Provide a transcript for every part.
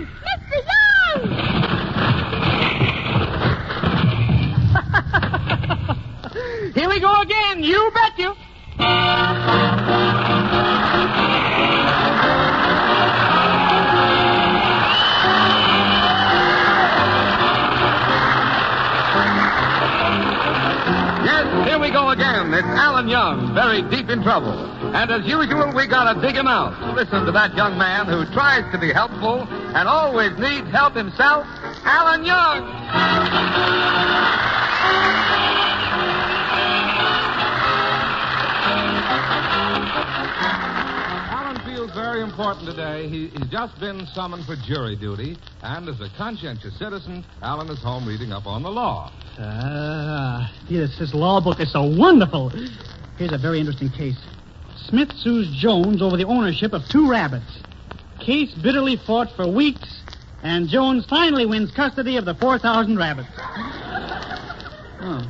Young! Mr. Young! Here we go again. You bet you. Yes, here we go again. It's Alan Young, very deep in trouble. And as usual, we gotta dig him out. Listen to that young man who tries to be helpful and always needs help himself, Alan Young. Alan feels very important today. He's just been summoned for jury duty, and as a conscientious citizen, Alan is home reading up on the law. This law book is so wonderful. Here's a very interesting case. Smith sues Jones over the ownership of 2 rabbits. Case bitterly fought for weeks, and Jones finally wins custody of the 4,000 rabbits. Oh.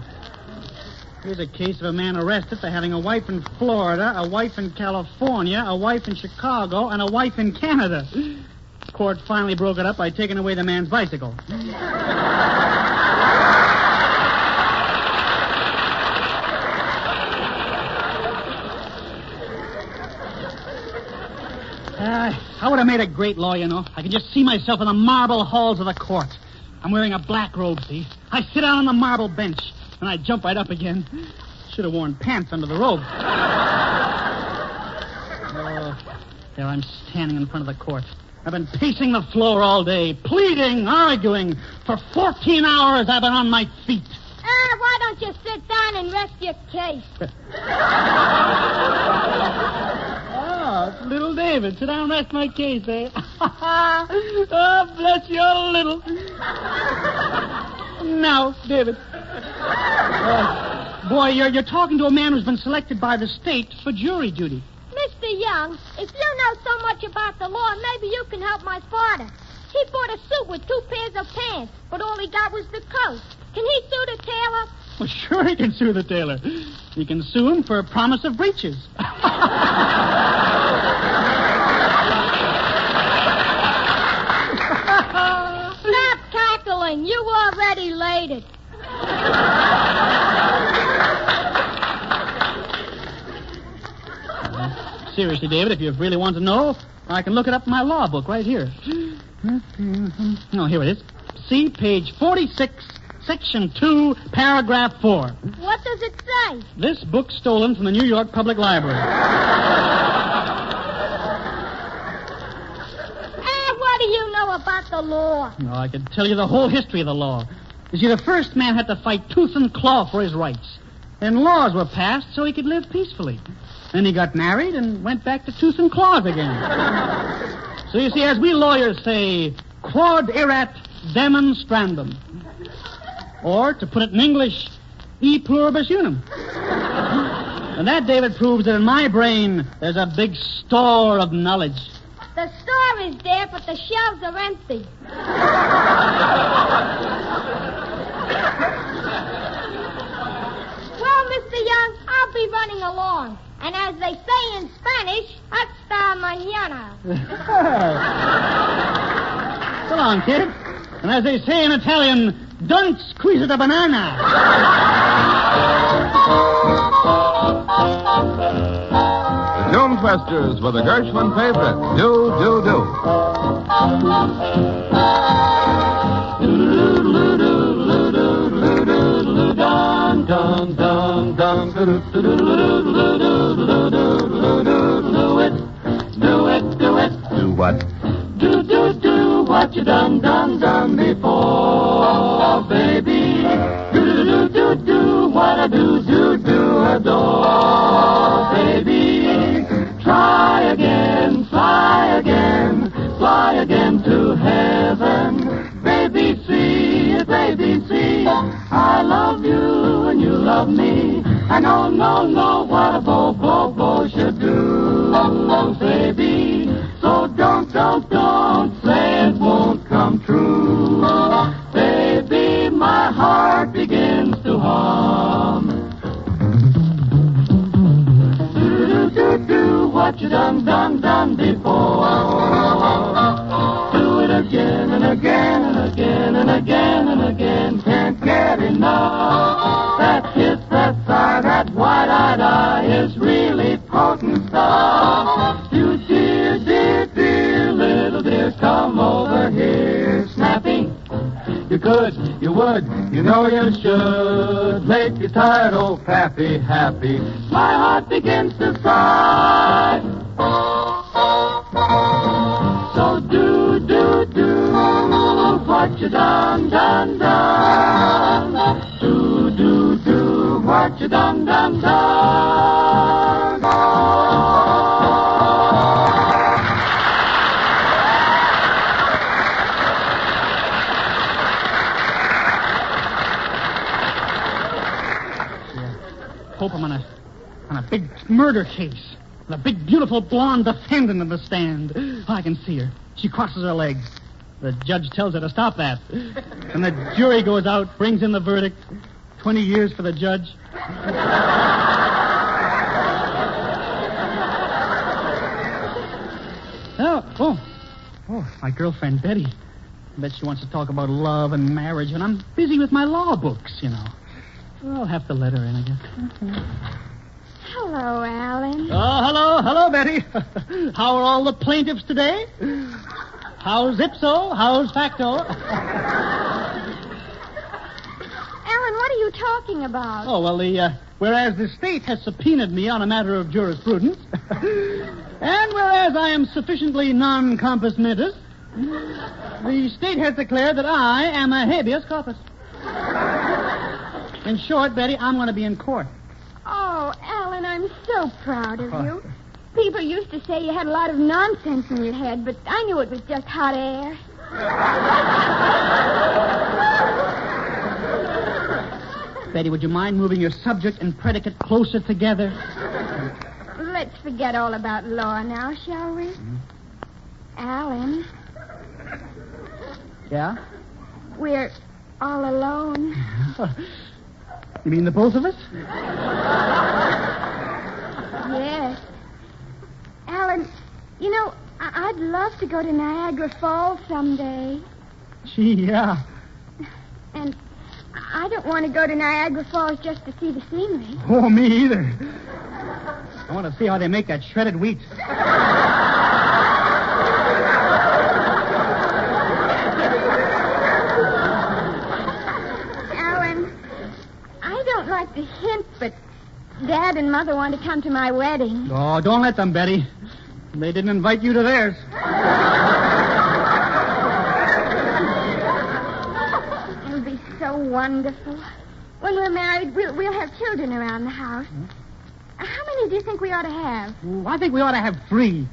Here's a case of a man arrested for having a wife in Florida, a wife in California, a wife in Chicago, and a wife in Canada. Court finally broke it up by taking away the man's bicycle. I would have made a great lawyer, you know. I can just see myself in the marble halls of the court. I'm wearing a black robe, see? I sit down on the marble bench, and I jump right up again. Should have worn pants under the robe. Oh, there I'm standing in front of the court. I've been pacing the floor all day, pleading, arguing. For 14 hours I've been on my feet. Why don't you sit down and rest your case? It's little David. Sit down and rest my case, eh? Oh, bless your little... Now, David. Boy, you're talking to a man who's been selected by the state for jury duty. Mr. Young, if you know so much about the law, maybe you can help my father. He bought a suit with 2 pairs of pants, but all he got was the coat. Can he sue the tailor? Well, sure he can sue the tailor. You can sue him for promise of breeches. Stop cackling. You already laid it. Seriously, David, if you really want to know, I can look it up in my law book right here. Oh, here it is. See, page 46, section 2, paragraph 4. What does it say? This book stolen from the New York Public Library. What do you know about the law? No, I could tell you the whole history of the law. You see, the first man had to fight tooth and claw for his rights. And laws were passed so he could live peacefully. Then he got married and went back to tooth and claws again. So you see, as we lawyers say, quod erat demonstrandum. Or, to put it in English, e pluribus unum. And that, David, proves that in my brain there's a big store of knowledge. The store is there, but the shelves are empty. Well, Mr. Young, I'll be running along. And as they say in Spanish, hasta mañana. So long, kid. And as they say in Italian, don't squeeze the banana. The Doom Twisters with a Gershwin favorite, Do, Do, Do. Dum, dum, dum, do it, do it, do it. Do what? Do, do, do what you done before, baby. Do, do, do, do, do what I do, adore, baby. Try again, fly again to heaven. Baby, see, I love you and you love me. I know, no, what a bo should do, baby. So don't say it won't come true. Baby, my heart begins to hum. Do what you done before. Do it again. again and again. Can't get enough. That kiss, that sigh, that wide-eyed eye is really potent stuff. You dear, dear, dear little dear, come over here. Snappy. You could, you would, you know you should. Make your tired old pappy happy. My heart begins to sigh. So do, do, do what you done, done, done. Do, do, do what you done, done, done. Hope I'm on a big murder case. The big, beautiful blonde defendant in the stand. Oh, I can see her. She crosses her legs. The judge tells her to stop that. And the jury goes out, brings in the verdict. 20 years for the judge. Oh, my girlfriend, Betty. I bet she wants to talk about love and marriage, and I'm busy with my law books, you know. Well, I'll have to let her in, I guess. Hello, Alan. Oh, hello, Betty. How are all the plaintiffs today? How's ipso? How's facto? Alan, what are you talking about? Oh, well, whereas the state has subpoenaed me on a matter of jurisprudence, and whereas I am sufficiently non-compos mentis, the state has declared that I am a habeas corpus. In short, Betty, I'm going to be in court. Oh, Alan, I'm so proud of you. People used to say you had a lot of nonsense in your head, but I knew it was just hot air. Betty, would you mind moving your subject and predicate closer together? Let's forget all about law now, shall we? Mm-hmm. Alan. Yeah? We're all alone. You mean the both of us? Yes. Alan, you know, I'd love to go to Niagara Falls someday. Gee, yeah. And I don't want to go to Niagara Falls just to see the scenery. Oh, me either. I want to see how they make that shredded wheat. Alan, I don't like to hint, but Dad and Mother want to come to my wedding. Oh, don't let them, Betty. They didn't invite you to theirs. It'll be so wonderful. When we're married, we'll have children around the house. How many do you think we ought to have? Ooh, I think we ought to have 3.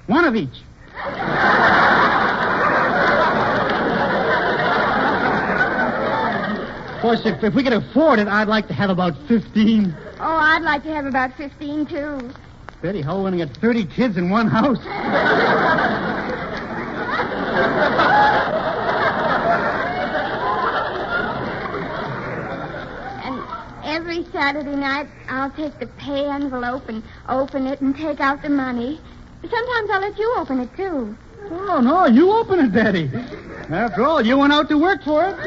One of each. Of course, if we could afford it, I'd like to have about 15. Oh, I'd like to have about 15, too. Betty, how are we going to get 30 kids in one house? And every Saturday night, I'll take the pay envelope and open it and take out the money. Sometimes I'll let you open it, too. Oh, no, you open it, Betty. After all, you went out to work for it.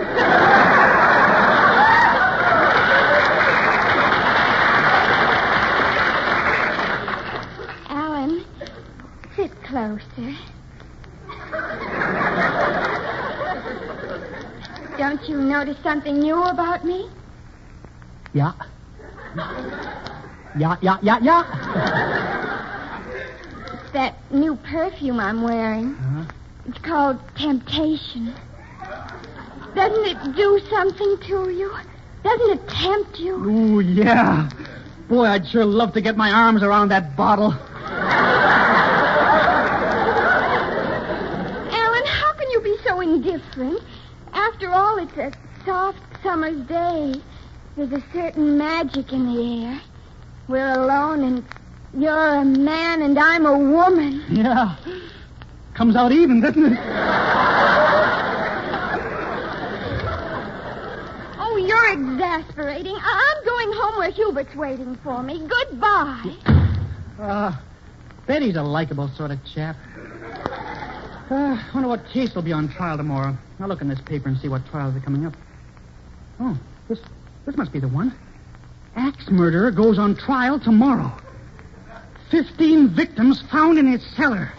Alan, sit closer. Don't you notice something new about me? Yeah. Yeah. It's that new perfume I'm wearing. Uh-huh. It's called Temptation. Doesn't it do something to you? Doesn't it tempt you? Ooh, yeah. Boy, I'd sure love to get my arms around that bottle. Alan, how can you be so indifferent? After all, it's a soft summer's day. There's a certain magic in the air. We're alone, and you're a man, and I'm a woman. Yeah. Comes out even, doesn't it? Oh, you're exasperating. I'm going home where Hubert's waiting for me. Goodbye. Betty's a likable sort of chap. I wonder what case will be on trial tomorrow. I'll look in this paper and see what trials are coming up. Oh, this must be the one. Axe murderer goes on trial tomorrow. 15 victims found in his cellar.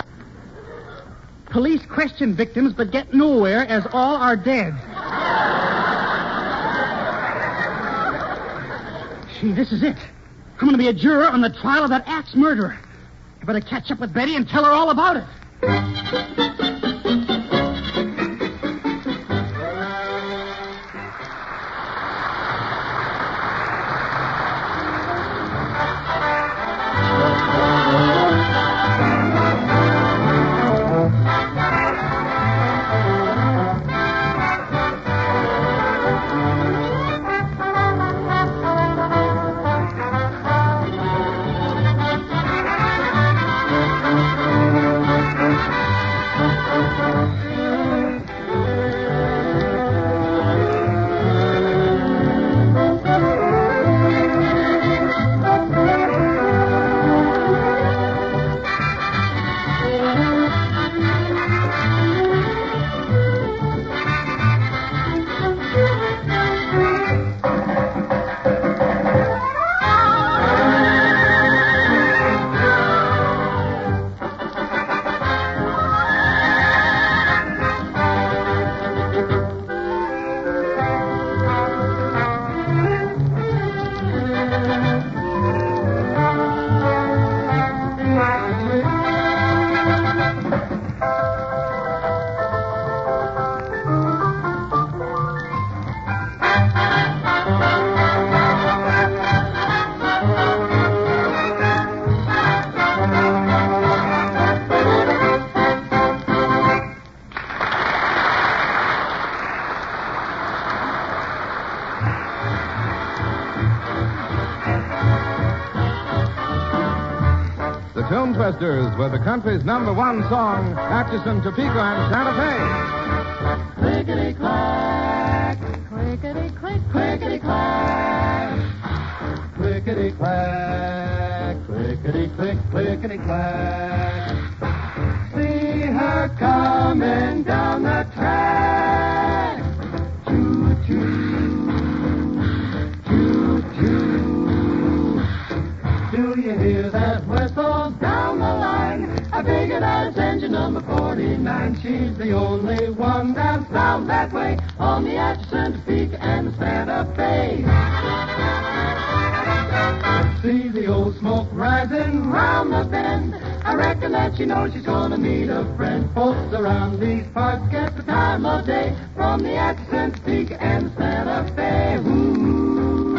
Police question victims but get nowhere as all are dead. Gee, this is it. I'm going to be a juror on the trial of that axe murderer. I better catch up with Betty and tell her all about it. Tune Twisters with the country's #1 song, Atchison, Topeka, and Santa Fe. Clickety-clack, clickety-click, clickety-clack. Clickety-clack, clickety-click, clickety-clack. See her coming down the track. Choo-choo, choo-choo. Do you hear that whistle down the line? A big and nice engine number 49. She's the only one that's bound that way on the Atchison, Topeka, and the Santa Fe. See the old smoke rising round the bend. I reckon that she knows she's gonna meet a friend. Folks around these parts get the time of day from the Atchison, Topeka, and the Santa Fe. Ooh,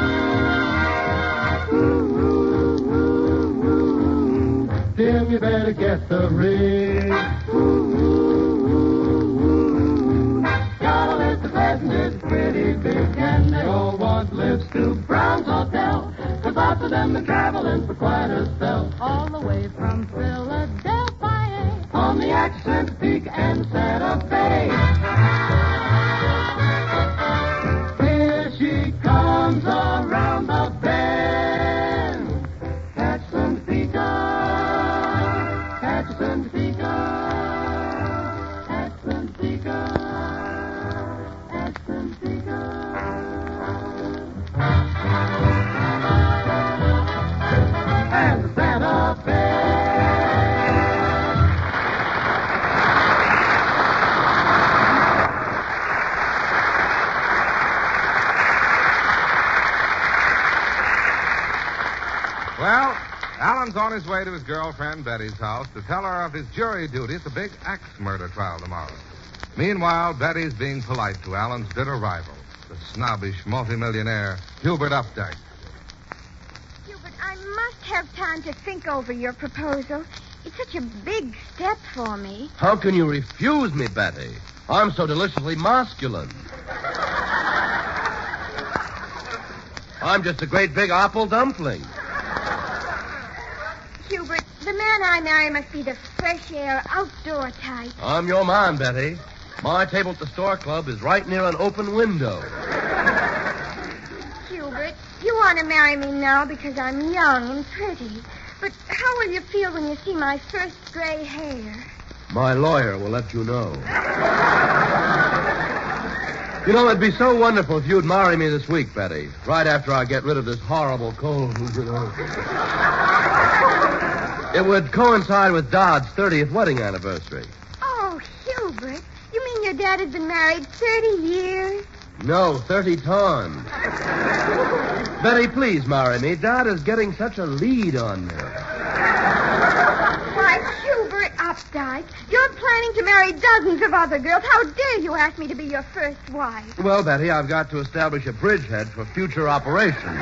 ooh, ooh, ooh, ooh. Tim, you better get the rig. Ooh, ooh, ooh, ooh. Got a list of passengers pretty big, and they all want lifts to Brown's Hotel. The lots of them are traveling for quite a spell. All the way from Philadelphia. On the Atchison, Topeka, and Santa Fe. Here she comes around the bend. Atchison, Topeka. Atchison, Topeka. Atchison, Topeka. Atchison, Topeka. And the Santa Fe. Well, Alan's on his way to his girlfriend Betty's house to tell her of his jury duty at the big axe murder trial tomorrow. Meanwhile, Betty's being polite to Alan's bitter rival, the snobbish multimillionaire Hubert Updike. Hubert, I must have time to think over your proposal. It's such a big step for me. How can you refuse me, Betty? I'm so deliciously masculine. I'm just a great big apple dumpling. Hubert, the man I marry must be the fresh air, outdoor type. I'm your man, Betty. My table at the Store Club is right near an open window. Hubert, you want to marry me now because I'm young and pretty. But how will you feel when you see my first gray hair? My lawyer will let you know. You know, it'd be so wonderful if you'd marry me this week, Betty. Right after I get rid of this horrible cold, you know. It would coincide with Dodd's 30th wedding anniversary. Oh, Hubert, you mean your dad has been married 30 years? No, 30 times. Betty, please marry me. Dad is getting such a lead on me. Why, Hubert Updike, you're planning to marry dozens of other girls. How dare you ask me to be your first wife? Well, Betty, I've got to establish a bridgehead for future operations.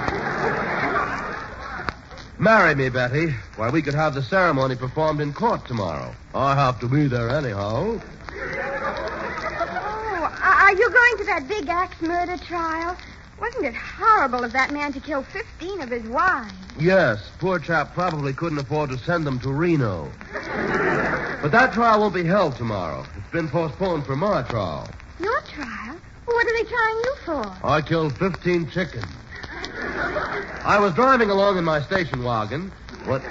Marry me, Betty. Why, we could have the ceremony performed in court tomorrow. I have to be there anyhow. Are you going to that big axe murder trial? Wasn't it horrible of that man to kill 15 of his wives? Yes, poor chap probably couldn't afford to send them to Reno. But that trial won't be held tomorrow. It's been postponed for my trial. Your trial? What are they trying you for? I killed 15 chickens. I was driving along in my station wagon when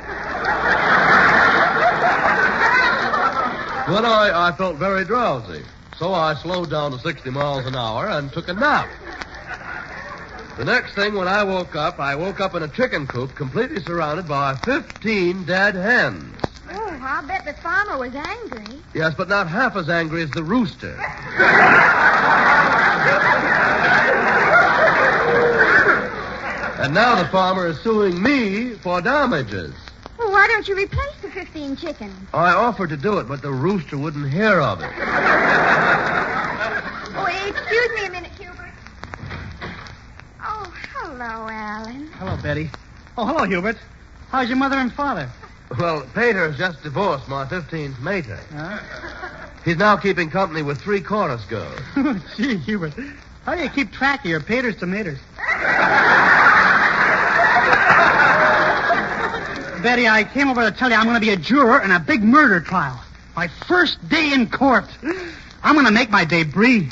I felt very drowsy. So I slowed down to 60 miles an hour and took a nap. The next thing, when I woke up in a chicken coop completely surrounded by 15 dead hens. Oh, I'll bet the farmer was angry. Yes, but not half as angry as the rooster. And now the farmer is suing me for damages. Well, why don't you replace the 15 chickens? I offered to do it, but the rooster wouldn't hear of it. Oh, excuse me a minute, Hubert. Oh, hello, Alan. Hello, Betty. Oh, hello, Hubert. How's your mother and father? Well, Pater has just divorced my 15th mater. Huh? He's now keeping company with 3 chorus girls. Gee, Hubert. How do you keep track of your Pater's tomatoes? Betty, I came over to tell you I'm going to be a juror in a big murder trial. My first day in court. I'm going to make my debris.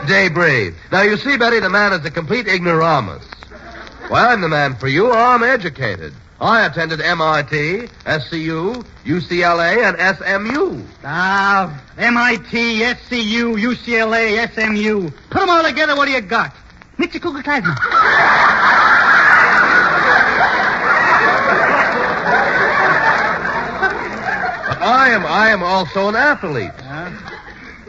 Debris. Now, you see, Betty, the man is a complete ignoramus. Well, I'm the man for you. I'm educated. I attended MIT, SCU, UCLA, and SMU. Ah, MIT, SCU, UCLA, SMU. Put them all together, what do you got? Mitchikukaklaisma. I am also an athlete.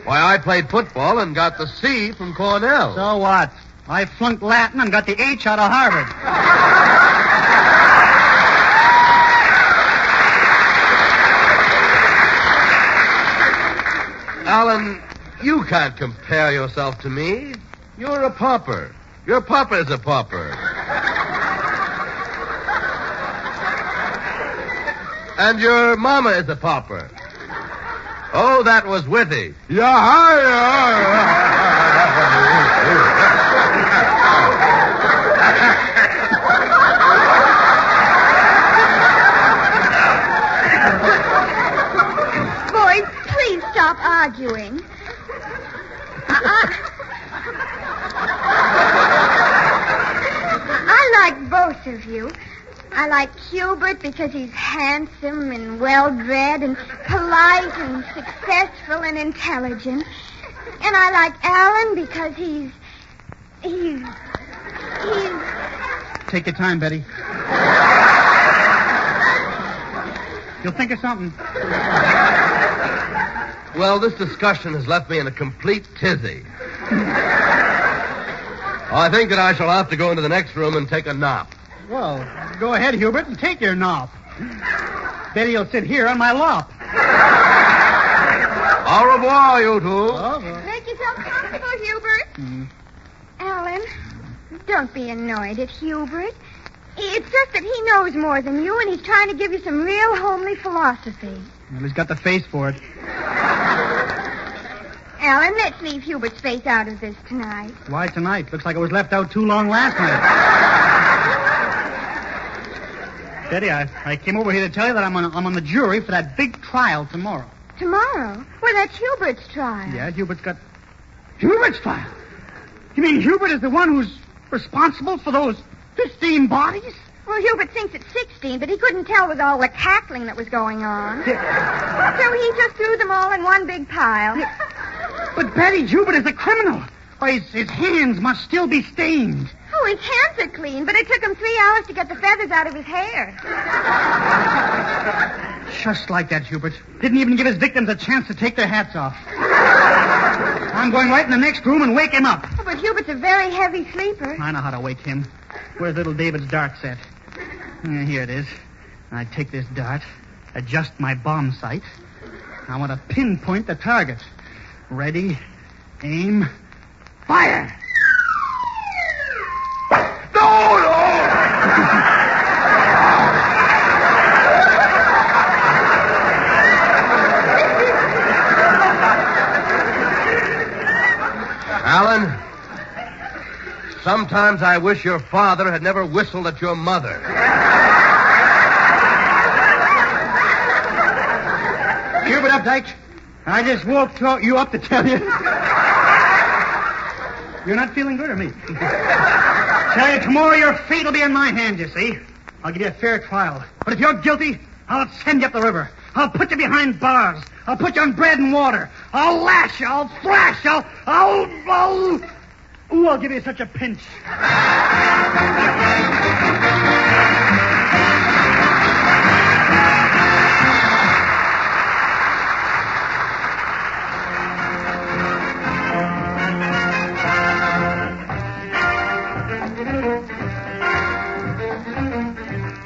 Why, I played football and got the C from Cornell. So what? I flunked Latin and got the H out of Harvard. Alan, you can't compare yourself to me. You're a pauper. Your papa is a pauper. And your mama is a pauper. Oh, that was witty. Boys, please stop arguing. I like both of you. I like Hubert because he's handsome and well-bred and polite and successful and intelligent. And I like Alan because he's... Take your time, Betty. You'll think of something. Well, this discussion has left me in a complete tizzy. I think that I shall have to go into the next room and take a nap. Well, go ahead, Hubert, and take your nap. Betty will sit here on my lap. Au revoir, you two. Make yourself comfortable, Hubert. Alan, don't be annoyed at Hubert. It's just that he knows more than you, and he's trying to give you some real homely philosophy. Well, he's got the face for it. Alan, let's leave Hubert's face out of this tonight. Why tonight? Looks like it was left out too long last night. Betty, I came over here to tell you that I'm on the jury for that big trial tomorrow. Tomorrow? Well, that's Hubert's trial. Yeah, Hubert's trial? You mean Hubert is the one who's responsible for those 15 bodies? Well, Hubert thinks it's 16, but he couldn't tell with all the cackling that was going on. So he just threw them all in one big pile. But, Betty, Hubert is a criminal. Why, his hands must still be stained. Oh, his hands are clean, but it took him 3 hours to get the feathers out of his hair. Just like that, Hubert. Didn't even give his victims a chance to take their hats off. I'm going right in the next room and wake him up. Oh, but Hubert's a very heavy sleeper. I know how to wake him. Where's little David's dart set? Here it is. I take this dart, adjust my bomb sight. I want to pinpoint the target. Ready, aim, fire! No! Alan, sometimes I wish your father had never whistled at your mother. Hubert Updike, I just woke you up to tell you. You're not feeling good, or me? Tell you, tomorrow your fate will be in my hands, you see. I'll give you a fair trial. But if you're guilty, I'll send you up the river. I'll put you behind bars. I'll put you on bread and water. I'll lash you. I'll thrash you. I'll give you such a pinch.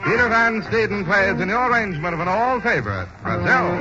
Peter Van Steeden plays in the arrangement of an old favorite, Brazil.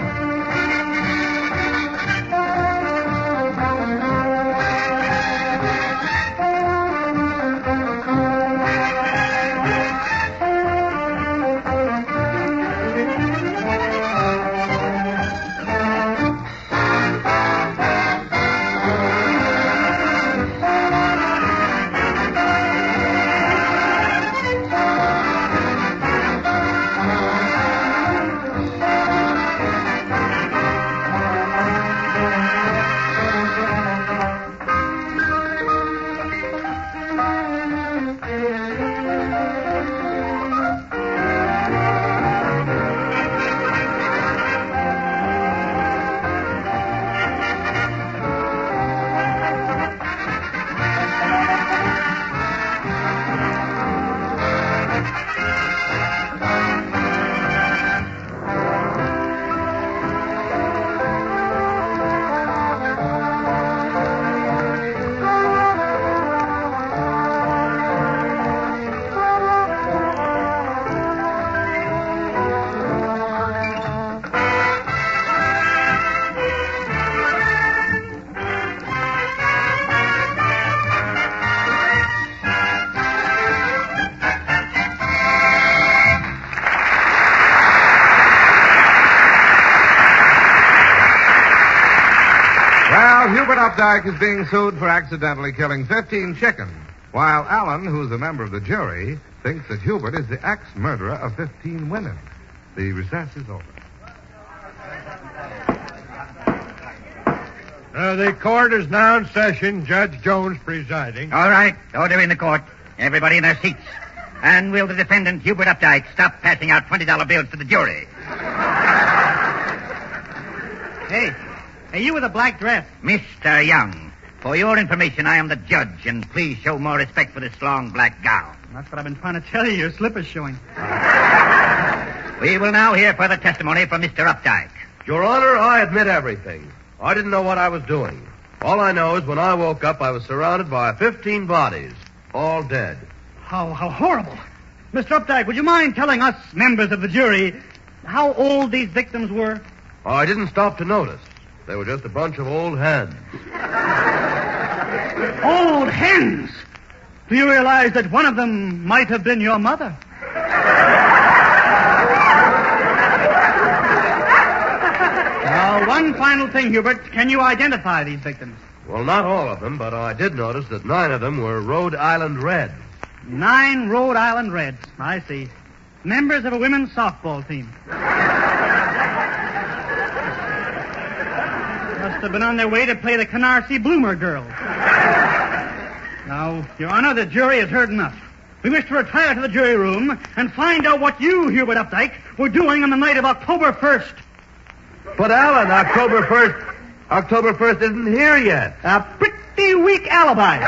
Hubert Updike is being sued for accidentally killing 15 chickens, while Alan, who's a member of the jury, thinks that Hubert is the ex-murderer of 15 women. The recess is over. The court is now in session. Judge Jones presiding. All right. Order in the court. Everybody in their seats. And will the defendant, Hubert Updike, stop passing out $20 bills to the jury? Hey, you with a black dress. Mr. Young, for your information, I am the judge, and please show more respect for this long black gown. That's what I've been trying to tell you. Your slipper's showing. We will now hear further testimony from Mr. Updike. Your Honor, I admit everything. I didn't know what I was doing. All I know is when I woke up, I was surrounded by 15 bodies, all dead. How horrible. Mr. Updike, would you mind telling us, members of the jury, how old these victims were? I didn't stop to notice. They were just a bunch of old hens. Old hens? Do you realize that one of them might have been your mother? Now, one final thing, Hubert. Can you identify these victims? Well, not all of them, but I did notice that 9 of them were Rhode Island Reds. 9 Rhode Island Reds. I see. Members of a women's softball team. Must have been on their way to play the Canarsie Bloomer girls. Now, Your Honor, the jury has heard enough. We wish to retire to the jury room and find out what you, Hubert Updike, were doing on the night of October 1st. But, Alan, October 1st isn't here yet. A pretty weak alibi.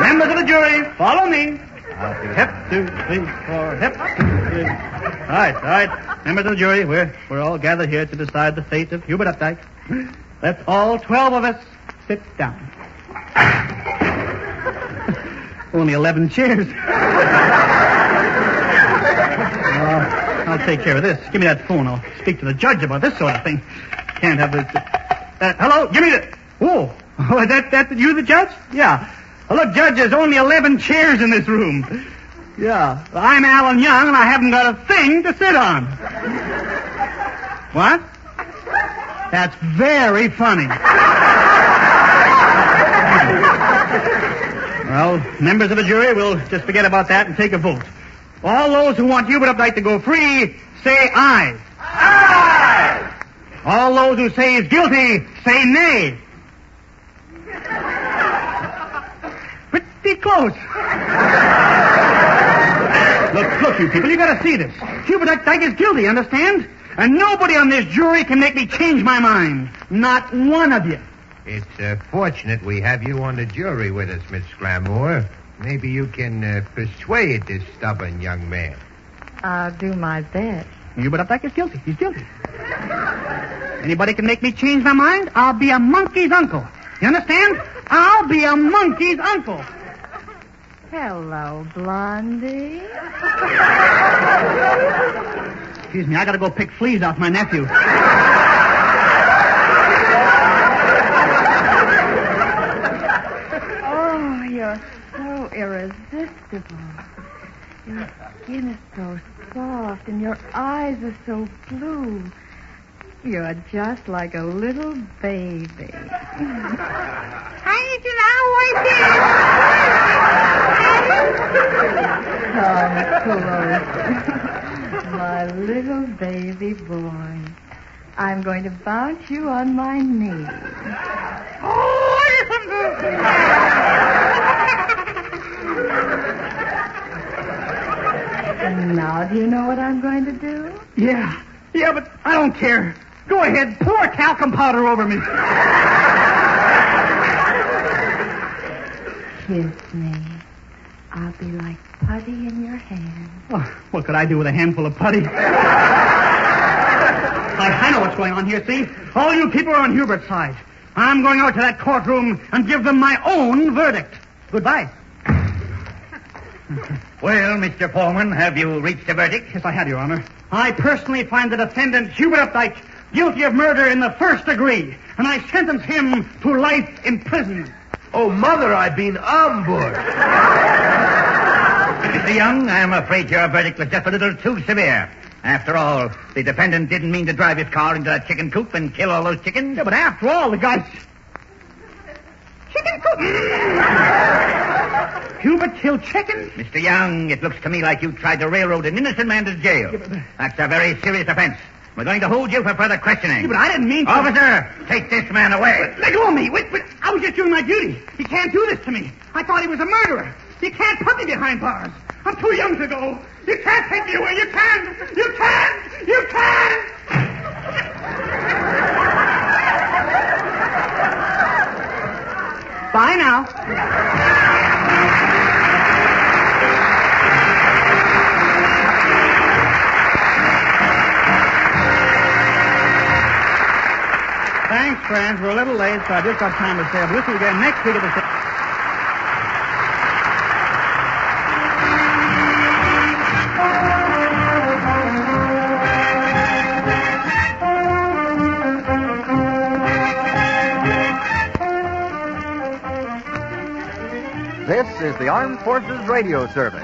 Members of the jury, follow me. Hep, 2, 3, 4, hep, 2, 3. All right. Members of the jury, we're all gathered here to decide the fate of Hubert Updike. Let's all 12 of us sit down. Only 11 chairs. I'll take care of this. Give me that phone. I'll speak to the judge about this sort of thing. Can't have this. Hello? Give me the... Oh, that you, the judge? Yeah. Well, look, Judge, there's only 11 chairs in this room. Yeah. Well, I'm Alan Young, and I haven't got a thing to sit on. What? That's very funny. Well, members of the jury, we'll just forget about that and take a vote. All those who want Hubert Updike to go free, say aye. Aye! All those who say he's guilty, say nay. Pretty close. Look, you people, you gotta see this. Hubert Updike is guilty, understand? And nobody on this jury can make me change my mind. Not one of you. It's fortunate we have you on the jury with us, Miss Glamour. Maybe you can persuade this stubborn young man. I'll do my best. Hubert Updike is guilty. He's guilty. Anybody can make me change my mind, I'll be a monkey's uncle. You understand? I'll be a monkey's uncle. Hello, Blondie. Excuse me, I gotta go pick fleas off my nephew. Oh, you're so irresistible. Your skin is so soft and your eyes are so blue. You're just like a little baby. Come closer. My little baby boy. I'm going to bounce you on my knee. And now, do you know what I'm going to do? Yeah, but I don't care. Go ahead, pour talcum powder over me. Kiss me. I'll be like putty in your hand. Oh, what could I do with a handful of putty? I know what's going on here, see? All you people are on Hubert's side. I'm going out to that courtroom and give them my own verdict. Goodbye. Well, Mr. Foreman, have you reached a verdict? Yes, I have, Your Honor. I personally find the defendant, Hubert Updike, guilty of murder in the first degree, and I sentence him to life imprisonment. Oh, Mother, I've been ambushed. Mr. Young, I'm afraid your verdict was just a little too severe. After all, the defendant didn't mean to drive his car into that chicken coop and kill all those chickens. Yeah, but after all, the guy's... Chicken coop! Hubert killed chickens? Mr. Young, it looks to me like you tried to railroad an innocent man to jail. Yeah, but... That's a very serious offense. We're going to hold you for further questioning. Yeah, but I didn't mean to... Officer, take this man away. Let go of me. Wait. I was just doing my duty. He can't do this to me. I thought he was a murderer. You can't put me behind bars. I'm too young to go. You can't take me away. You can't. You can't. You can't. Bye now. Thanks, friends. We're a little late, so I just got time to say I'll listen again next week at the... This is the Armed Forces Radio Service.